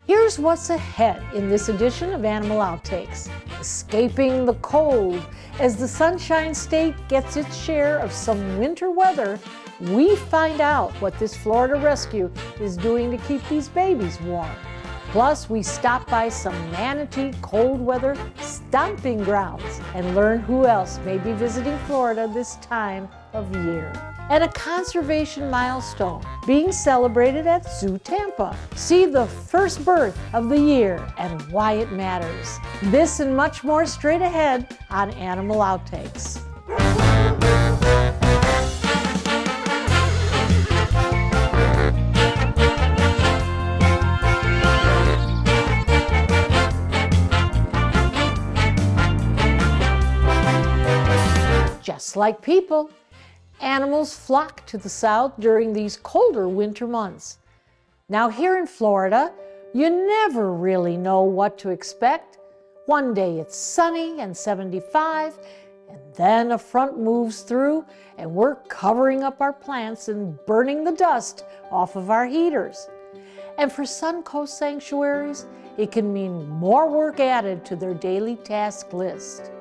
Here's what's ahead in this edition of Animal Outtakes. Escaping the cold. As the Sunshine State gets its share of some winter weather, we find out what this Florida rescue is doing to keep these babies warm. Plus, we stop by some manatee cold weather stomping grounds and learn who else may be visiting Florida this time of year. And a conservation milestone being celebrated at Zoo Tampa. See the first birth of the year and why it matters. This and much more straight ahead on Animal Outtakes. Just like people, animals flock to the south during these colder winter months. Now here in Florida, you never really know what to expect. One day it's sunny and 75, and then a front moves through and we're covering up our plants and burning the dust off of our heaters. And for Suncoast sanctuaries, it can mean more work added to their daily task list.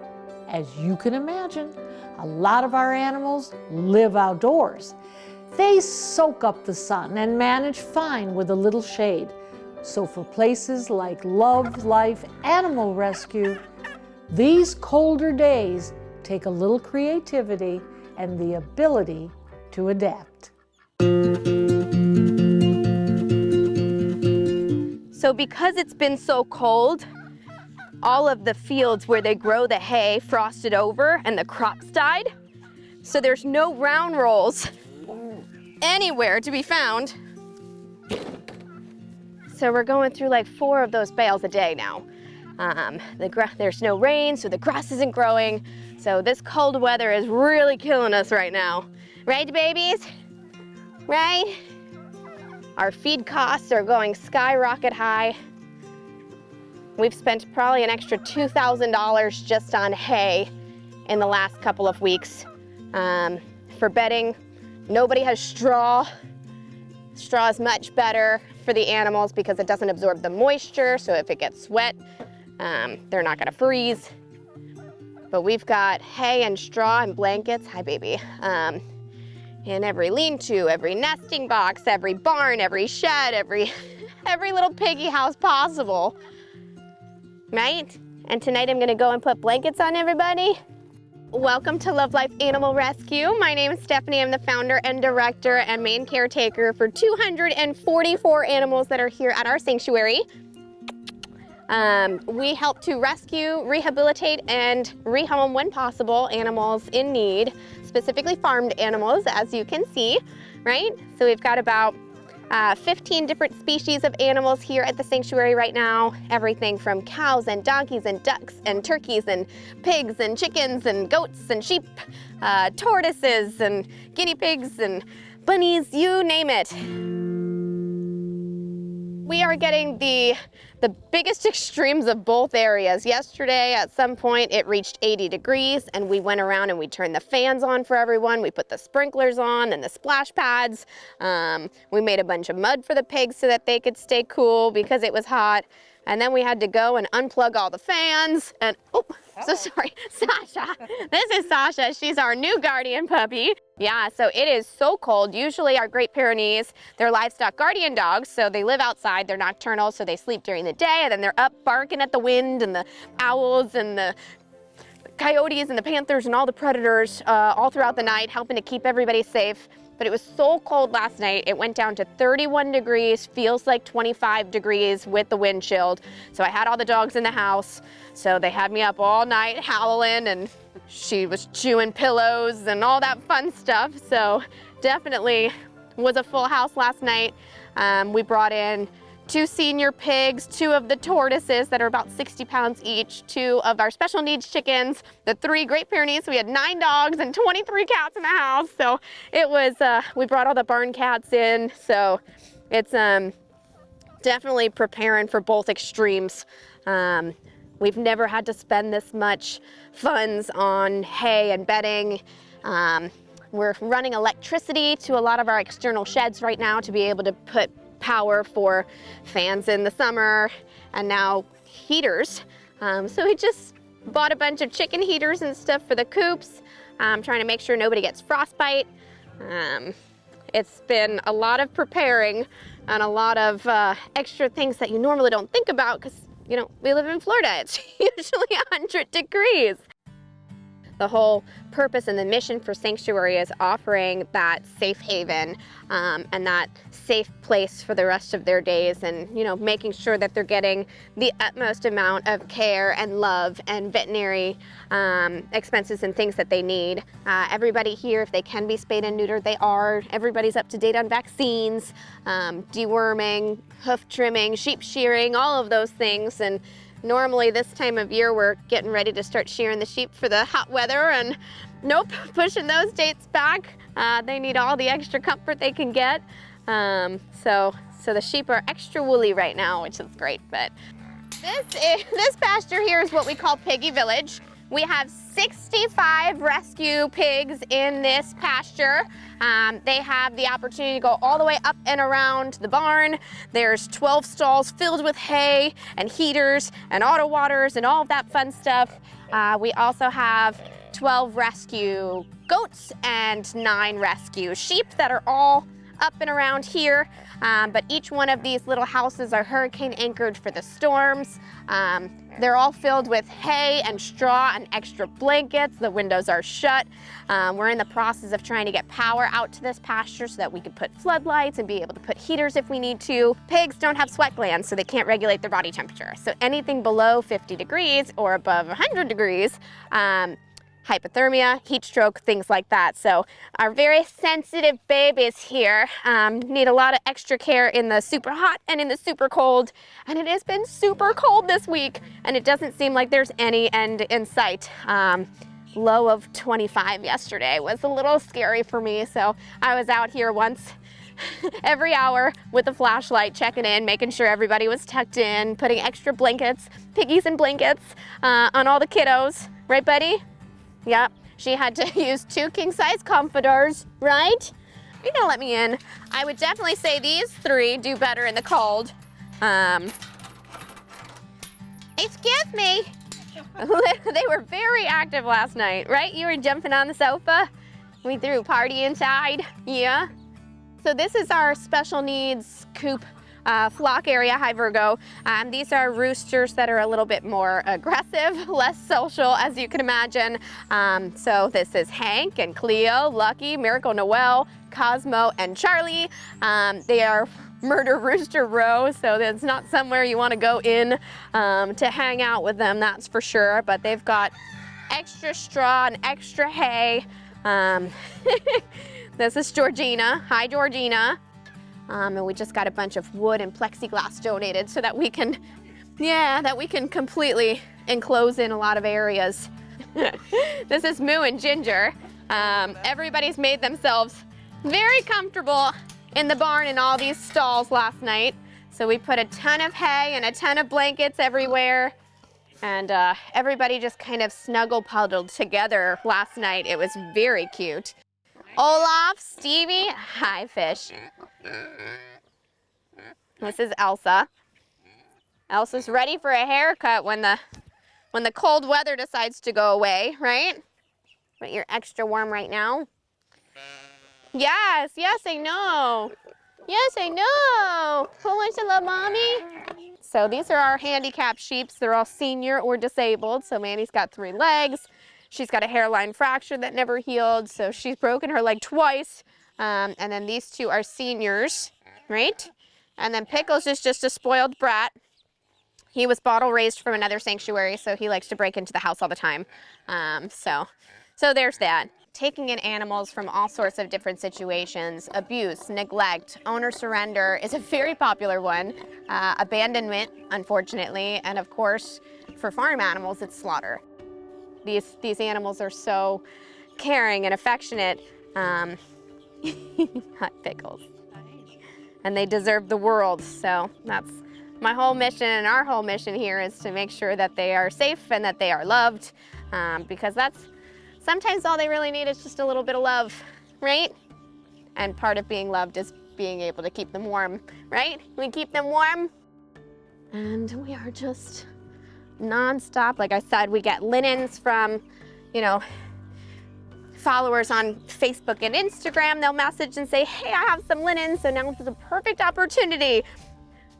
As you can imagine, a lot of our animals live outdoors. They soak up the sun and manage fine with a little shade. So for places like Love Life Animal Rescue, these colder days take a little creativity and the ability to adapt. So because it's been so cold, all of the fields where they grow the hay frosted over and the crops died. So there's no round rolls anywhere to be found. So we're going through like 4 of those bales a day now. There's no rain, so the grass isn't growing. So this cold weather is really killing us right now. Right, babies? Right? Our feed costs are going skyrocket high. We've spent probably an extra $2,000 just on hay in the last couple of weeks. For bedding, nobody has straw. Straw is much better for the animals because it doesn't absorb the moisture, so if it gets wet, they're not gonna freeze. But we've got hay and straw and blankets, hi baby, in every lean-to, every nesting box, every barn, every shed, every little piggy house possible. Right? And tonight I'm gonna go and put blankets on everybody. Welcome to Love Life Animal Rescue. My name is Stephanie. I'm the founder and director and main caretaker for 244 animals that are here at our sanctuary. We help to rescue, rehabilitate, and rehome when possible animals in need, specifically farmed animals, as you can see, right? So we've got about 15 different species of animals here at the sanctuary right now. Everything from cows and donkeys and ducks and turkeys and pigs and chickens and goats and sheep, tortoises and guinea pigs and bunnies, you name it. We are getting the biggest extremes of both areas. Yesterday, at some point, it reached 80 degrees, and we went around and we turned the fans on for everyone. We put the sprinklers on and the splash pads. We made a bunch of mud for the pigs so that they could stay cool because it was hot. And then we had to go and unplug all the fans. And, so sorry, Sasha. This is Sasha. She's our new guardian puppy. Yeah, so it is so cold. Usually our Great Pyrenees, they're livestock guardian dogs, so they live outside, they're nocturnal, so they sleep during the day, and then they're up barking at the wind and the owls and the coyotes and the panthers and all the predators all throughout the night, helping to keep everybody safe. But it was so cold last night, it went down to 31 degrees, feels like 25 degrees with the wind chilled. So I had all the dogs in the house, so they had me up all night howling, and she was chewing pillows and all that fun stuff. So definitely was a full house last night. We brought in 2 senior pigs, 2 of the tortoises that are about 60 pounds each, 2 of our special needs chickens, the 3 Great Pyrenees. We had 9 dogs and 23 cats in the house. So it was, we brought all the barn cats in. So it's definitely preparing for both extremes. We've never had to spend this much funds on hay and bedding. We're running electricity to a lot of our external sheds right now to be able to put power for fans in the summer and now heaters. So we just bought a bunch of chicken heaters and stuff for the coops, trying to make sure nobody gets frostbite. It's been a lot of preparing and a lot of extra things that you normally don't think about because, you know, we live in Florida. It's usually 100 degrees. The whole purpose and the mission for Sanctuary is offering that safe haven and that safe place for the rest of their days, and, you know, making sure that they're getting the utmost amount of care and love and veterinary expenses and things that they need. Everybody here, if they can be spayed and neutered, they are. Everybody's up to date on vaccines, deworming, hoof trimming, sheep shearing, all of those things. And normally this time of year we're getting ready to start shearing the sheep for the hot weather, and nope, pushing those dates back. They need all the extra comfort they can get. So the sheep are extra woolly right now, which is great. But this pasture here is what we call Piggy Village. We have 65 rescue pigs in this pasture. They have the opportunity to go all the way up and around the barn. There's 12 stalls filled with hay and heaters and auto waters and all of that fun stuff. We also have 12 rescue goats and 9 rescue sheep that are all up and around here. But each one of these little houses are hurricane anchored for the storms. They're all filled with hay and straw and extra blankets. The windows are shut. We're in the process of trying to get power out to this pasture so that we could put floodlights and be able to put heaters if we need to. Pigs don't have sweat glands, so they can't regulate their body temperature. So anything below 50 degrees or above 100 degrees, hypothermia, heat stroke, things like that. So our very sensitive babies here need a lot of extra care in the super hot and in the super cold. And it has been super cold this week, and it doesn't seem like there's any end in sight. Low of 25 yesterday was a little scary for me. So I was out here once every hour with a flashlight, checking in, making sure everybody was tucked in, putting extra blankets, piggies and blankets on all the kiddos. Right, buddy? Yep, she had to use 2 king-size comforters, right? You're gonna let me in. I would definitely say these 3 do better in the cold. Excuse me. They were very active last night, right? You were jumping on the sofa. We threw a party inside, yeah. So this is our special needs coop flock area. Hi, Virgo. These are roosters that are a little bit more aggressive, less social, as you can imagine. So this is Hank and Cleo, Lucky, Miracle, Noel, Cosmo, and Charlie. They are murder rooster row, so it's not somewhere you want to go in to hang out with them, that's for sure. But they've got extra straw and extra hay. This is Georgina. Hi, Georgina. And we just got a bunch of wood and plexiglass donated so that we can, completely enclose in a lot of areas. This is Moo and Ginger. Everybody's made themselves very comfortable in the barn in all these stalls last night. So we put a ton of hay and a ton of blankets everywhere. And everybody just kind of snuggle puddled together last night. It was very cute. Olaf, Stevie, hi, fish. This is Elsa. Elsa's ready for a haircut when the cold weather decides to go away, right? But you're extra warm right now. Yes, I know. Yes, I know. Who wants to love mommy? So these are our handicapped sheeps. They're all senior or disabled. So Manny's got 3 legs. She's got a hairline fracture that never healed, so she's broken her leg twice. And then these 2 are seniors, right? And then Pickles is just a spoiled brat. He was bottle raised from another sanctuary, so he likes to break into the house all the time. So there's that. Taking in animals from all sorts of different situations, abuse, neglect, owner surrender is a very popular one. Abandonment, unfortunately, and of course, for farm animals, it's slaughter. These animals are so caring and affectionate. Hot Pickles. And they deserve the world. So that's my whole mission, and our whole mission here is to make sure that they are safe and that they are loved. Because that's sometimes all they really need is just a little bit of love, right? And part of being loved is being able to keep them warm, right? We keep them warm. And we are just nonstop. Like I said, we get linens from, you know, followers on Facebook and Instagram. They'll message and say, hey, I have some linens. So now is a perfect opportunity.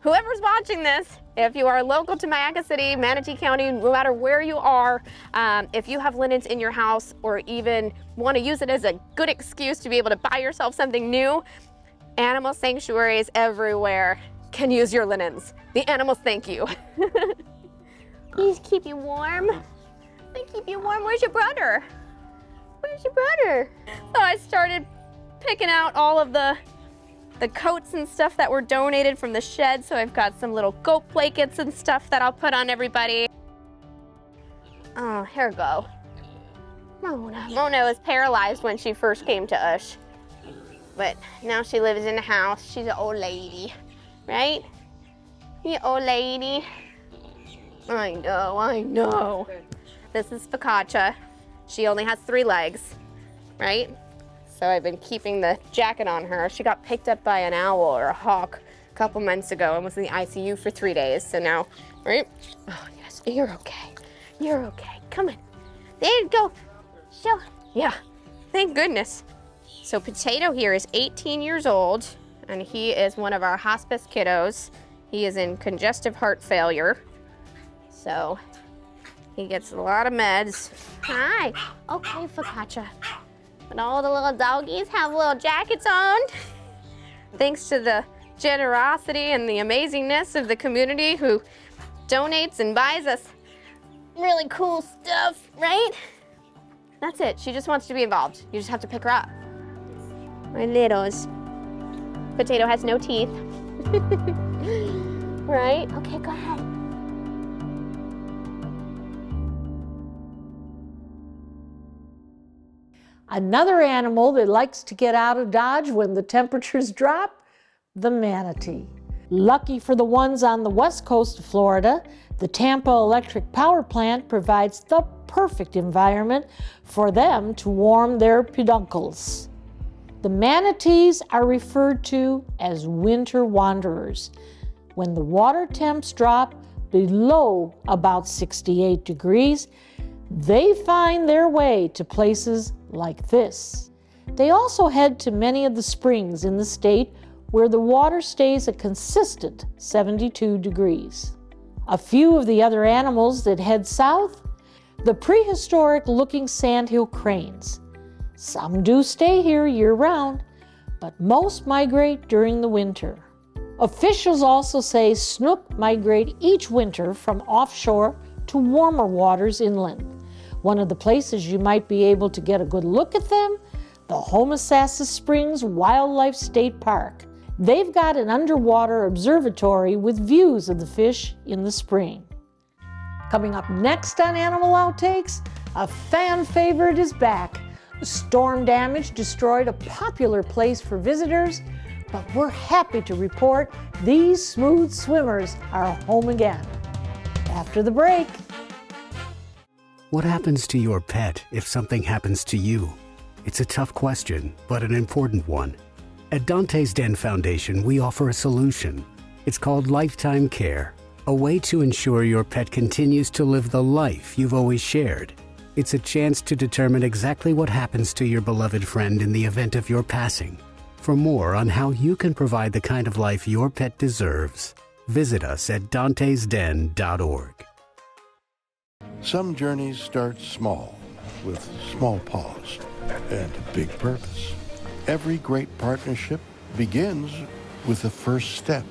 Whoever's watching this, if you are local to Mayaca City, Manatee County, no matter where you are, if you have linens in your house or even want to use it as a good excuse to be able to buy yourself something new, animal sanctuaries everywhere can use your linens. The animals thank you. These keep you warm. They keep you warm. Where's your brother? Where's your brother? So I started picking out all of the coats and stuff that were donated from the shed. So I've got some little goat blankets and stuff that I'll put on everybody. Oh, here we go. Mona. Mona was paralyzed when she first came to us, but now she lives in the house. She's an old lady, right? You old lady. I know, I know. This is Focaccia. She only has 3 legs, right? So I've been keeping the jacket on her. She got picked up by an owl or a hawk a couple months ago and was in the ICU for 3 days. So now, right? Oh yes, you're okay. You're okay. Come on. There you go. Show. Yeah, thank goodness. So Potato here is 18 years old and he is one of our hospice kiddos. He is in congestive heart failure. So he gets a lot of meds. Hi. Okay, Focaccia. But all the little doggies have little jackets on. Thanks to the generosity and the amazingness of the community who donates and buys us really cool stuff, right? That's it. She just wants to be involved. You just have to pick her up. My littles. Potato has no teeth. Right? Okay, go ahead. Another animal that likes to get out of Dodge when the temperatures drop, the manatee. Lucky for the ones on the west coast of Florida, the Tampa Electric Power Plant provides the perfect environment for them to warm their peduncles. The manatees are referred to as winter wanderers. When the water temps drop below about 68 degrees, they find their way to places like this. They also head to many of the springs in the state where the water stays a consistent 72 degrees. A few of the other animals that head south, the prehistoric-looking sandhill cranes. Some do stay here year-round, but most migrate during the winter. Officials also say snook migrate each winter from offshore to warmer waters inland. One of the places you might be able to get a good look at them, the Homosassa Springs Wildlife State Park. They've got an underwater observatory with views of the fish in the spring. Coming up next on Animal Outtakes, a fan favorite is back. Storm damage destroyed a popular place for visitors, but we're happy to report these smooth swimmers are home again. After the break. What happens to your pet if something happens to you? It's a tough question, but an important one. At Donte's Den Foundation, we offer a solution. It's called Lifetime Care, a way to ensure your pet continues to live the life you've always shared. It's a chance to determine exactly what happens to your beloved friend in the event of your passing. For more on how you can provide the kind of life your pet deserves, visit us at dantesden.org. Some journeys start small, with small paws and a big purpose. Every great partnership begins with the first step,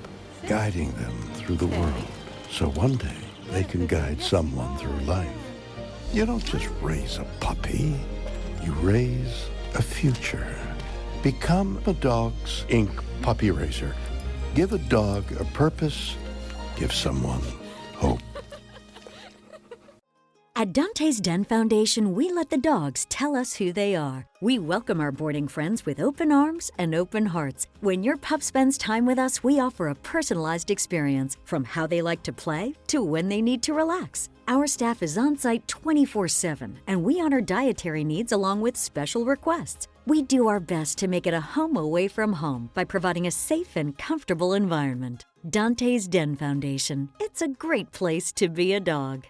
guiding them through the world, so one day they can guide someone through life. You don't just raise a puppy, you raise a future. Become a Dogs Inc. puppy raiser. Give a dog a purpose, give someone hope. At Donte's Den Foundation, we let the dogs tell us who they are. We welcome our boarding friends with open arms and open hearts. When your pup spends time with us, we offer a personalized experience, from how they like to play to when they need to relax. Our staff is on site 24/7, and we honor dietary needs along with special requests. We do our best to make it a home away from home by providing a safe and comfortable environment. Donte's Den Foundation. It's a great place to be a dog.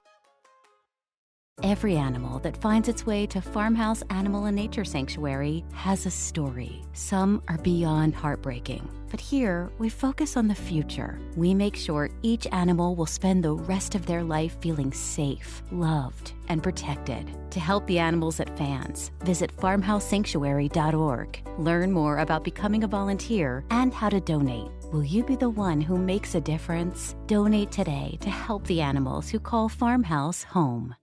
Every animal that finds its way to Farmhouse Animal and Nature Sanctuary has a story. Some are beyond heartbreaking. But here, we focus on the future. We make sure each animal will spend the rest of their life feeling safe, loved, and protected. To help the animals at FANS, visit farmhousesanctuary.org. Learn more about becoming a volunteer and how to donate. Will you be the one who makes a difference? Donate today to help the animals who call Farmhouse home.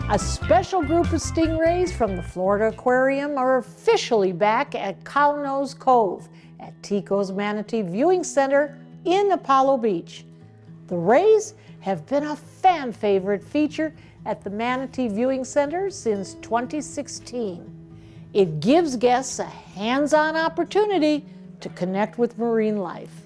A special group of stingrays from the Florida Aquarium are officially back at Cownose Cove at TECO's Manatee Viewing Center in Apollo Beach. The rays have been a fan favorite feature at the Manatee Viewing Center since 2016. It gives guests a hands-on opportunity to connect with marine life.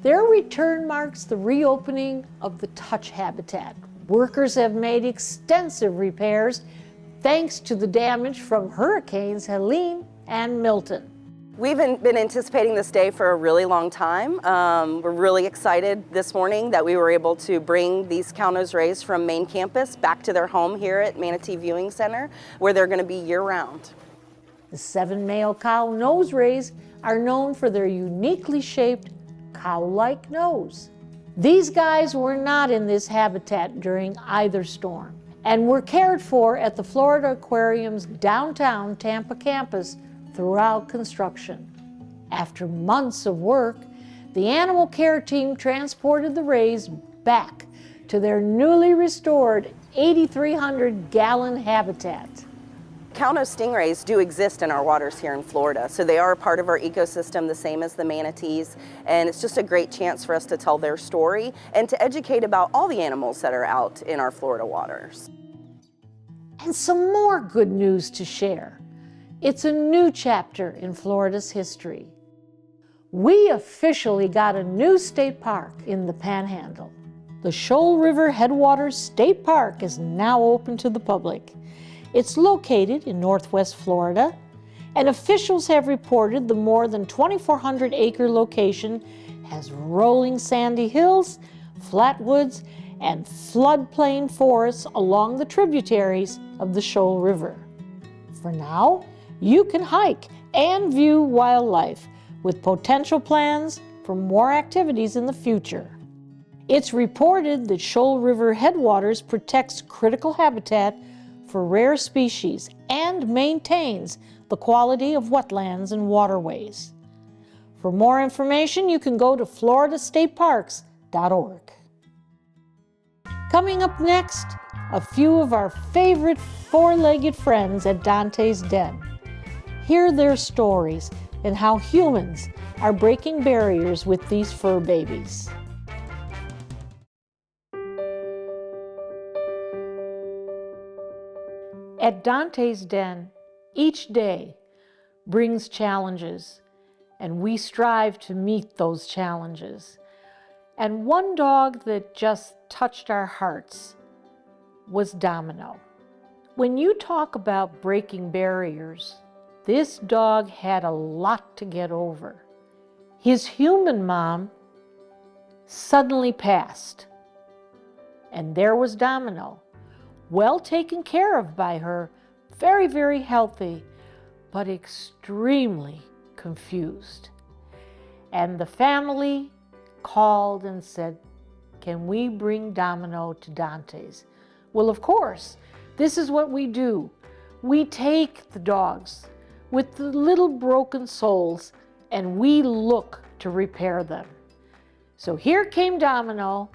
Their return marks the reopening of the touch habitat. Workers have made extensive repairs thanks to the damage from Hurricanes Helene and Milton. We've been anticipating this day for a really long time. We're really excited this morning that we were able to bring these cownose rays from main campus back to their home here at Manatee Viewing Center, where they're going to be year-round. The 7 male cownose rays are known for their uniquely shaped cow-like nose. These guys were not in this habitat during either storm and were cared for at the Florida Aquarium's downtown Tampa campus throughout construction. After months of work, the animal care team transported the rays back to their newly restored 8,300-gallon habitat. Cownose stingrays do exist in our waters here in Florida, so they are a part of our ecosystem, the same as the manatees, and it's just a great chance for us to tell their story and to educate about all the animals that are out in our Florida waters. And some more good news to share. It's a new chapter in Florida's history. We officially got a new state park in the Panhandle. The Shoal River Headwaters State Park is now open to the public. It's located in northwest Florida, and officials have reported the more than 2,400-acre location has rolling sandy hills, flatwoods, and floodplain forests along the tributaries of the Shoal River. For now, you can hike and view wildlife with potential plans for more activities in the future. It's reported that Shoal River Headwaters protects critical habitat for rare species and maintains the quality of wetlands and waterways. For more information, you can go to floridastateparks.org. Coming up next, a few of our favorite four-legged friends at Donte's Den. Hear their stories and how humans are breaking barriers with these fur babies. At Donte's Den, each day brings challenges, and we strive to meet those challenges. And one dog that just touched our hearts was Domino. When you talk about breaking barriers, this dog had a lot to get over. His human mom suddenly passed, and there was Domino, well taken care of by her, very, very healthy, but extremely confused. And the family called and said, "Can we bring Domino to Donte's?" Well, of course, this is what we do. We take the dogs with the little broken soles and we look to repair them. So here came Domino,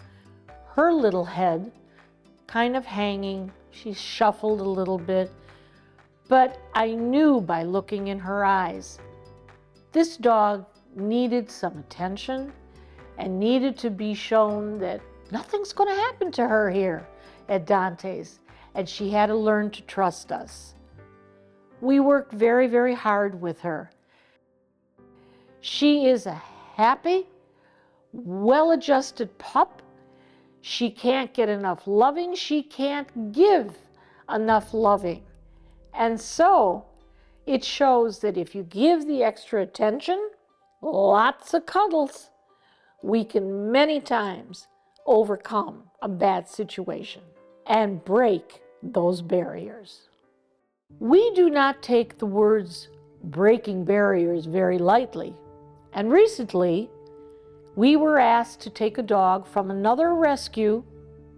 her little head kind of hanging. She shuffled a little bit, but I knew by looking in her eyes, this dog needed some attention and needed to be shown that nothing's going to happen to her here at Donte's, and she had to learn to trust us. We worked very, very hard with her. She is a happy, well-adjusted pup. She can't get enough loving. She can't give enough loving. And so it shows that if you give the extra attention, lots of cuddles, we can many times overcome a bad situation and break those barriers. We do not take the words breaking barriers very lightly. And recently, we were asked to take a dog from another rescue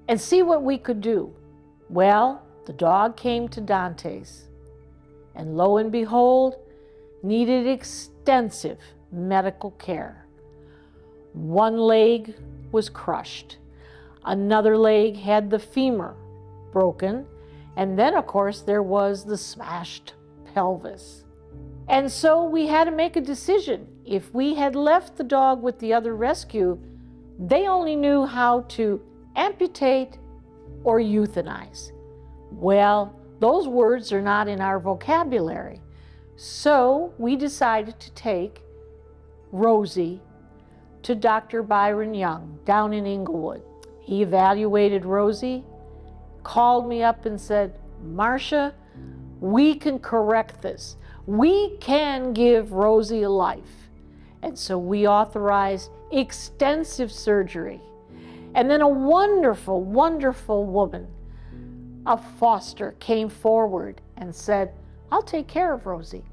and see what we could do. Well, the dog came to Donte's, and lo and behold, needed extensive medical care. One leg was crushed. Another leg had the femur broken. And then, of course, there was the smashed pelvis. And so we had to make a decision. If we had left the dog with the other rescue, they only knew how to amputate or euthanize. Well, those words are not in our vocabulary. So we decided to take Rosie to Dr. Byron Young down in Inglewood. He evaluated Rosie, called me up and said, Marcia, we can correct this. We can give Rosie a life. And so we authorized extensive surgery. And then a wonderful, wonderful woman, a foster, came forward and said, I'll take care of Rosie.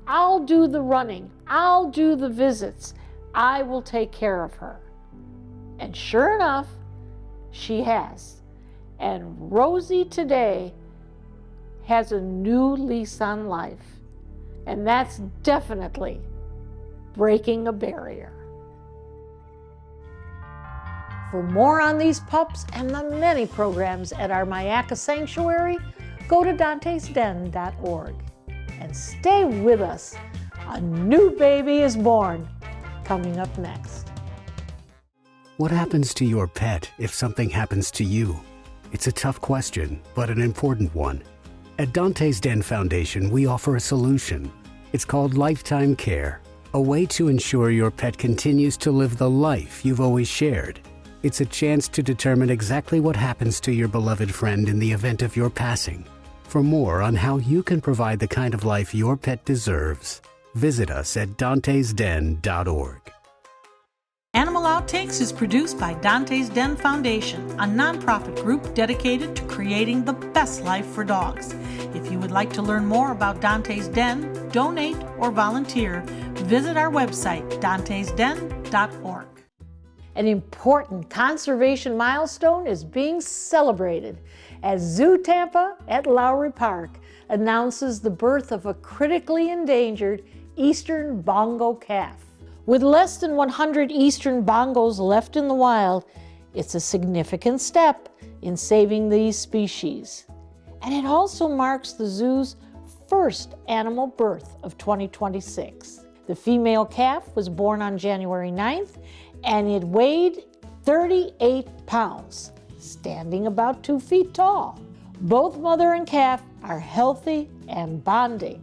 I'll do the running. I'll do the visits. I will take care of her. And sure enough, she has. And Rosie today has a new lease on life. And that's definitely breaking a barrier. For more on these pups and the many programs at our Myakka Sanctuary, go to dantesden.org and stay with us. A new baby is born, coming up next. What happens to your pet if something happens to you? It's a tough question, but an important one. At Donte's Den Foundation, we offer a solution. It's called Lifetime Care, a way to ensure your pet continues to live the life you've always shared. It's a chance to determine exactly what happens to your beloved friend in the event of your passing. For more on how you can provide the kind of life your pet deserves, visit us at dantesden.org. Animal Outtakes is produced by Donte's Den Foundation, a nonprofit group dedicated to creating the best life for dogs. If you would like to learn more about Donte's Den, donate, or volunteer, visit our website, dantesden.org. An important conservation milestone is being celebrated as Zoo Tampa at Lowry Park announces the birth of a critically endangered eastern bongo calf. With less than 100 eastern bongos left in the wild, it's a significant step in saving these species. And it also marks the zoo's first animal birth of 2026. The female calf was born on January 9th, and it weighed 38 pounds, standing about 2 feet tall. Both mother and calf are healthy and bonding.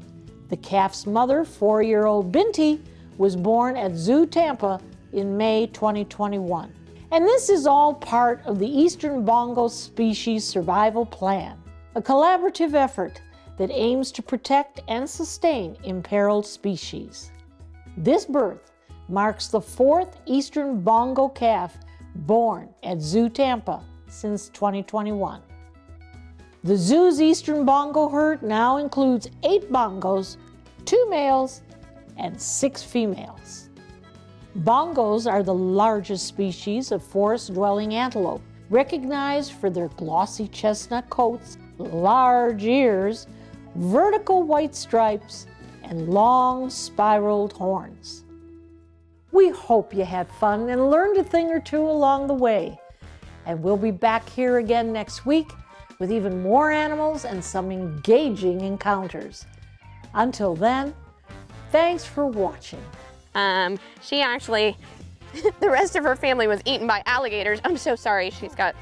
The calf's mother, 4-year-old Binti, was born at Zoo Tampa in May 2021. And this is all part of the Eastern Bongo Species Survival Plan, a collaborative effort that aims to protect and sustain imperiled species. This birth marks the 4th Eastern Bongo calf born at Zoo Tampa since 2021. The zoo's Eastern Bongo herd now includes 8 bongos, 2 males, and 6 females. Bongos are the largest species of forest-dwelling antelope, recognized for their glossy chestnut coats, large ears, vertical white stripes, and long spiraled horns. We hope you had fun and learned a thing or two along the way. And we'll be back here again next week with even more animals and some engaging encounters. Until then, thanks for watching. She actually, the rest of her family was eaten by alligators. I'm so sorry. She's got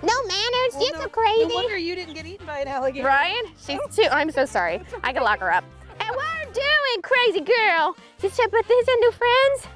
no manners. You're so crazy. No wonder you didn't get eaten by an alligator. Right? She's too. I'm so sorry. I can lock her up. And what are you doing, crazy girl? Did you put these new friends?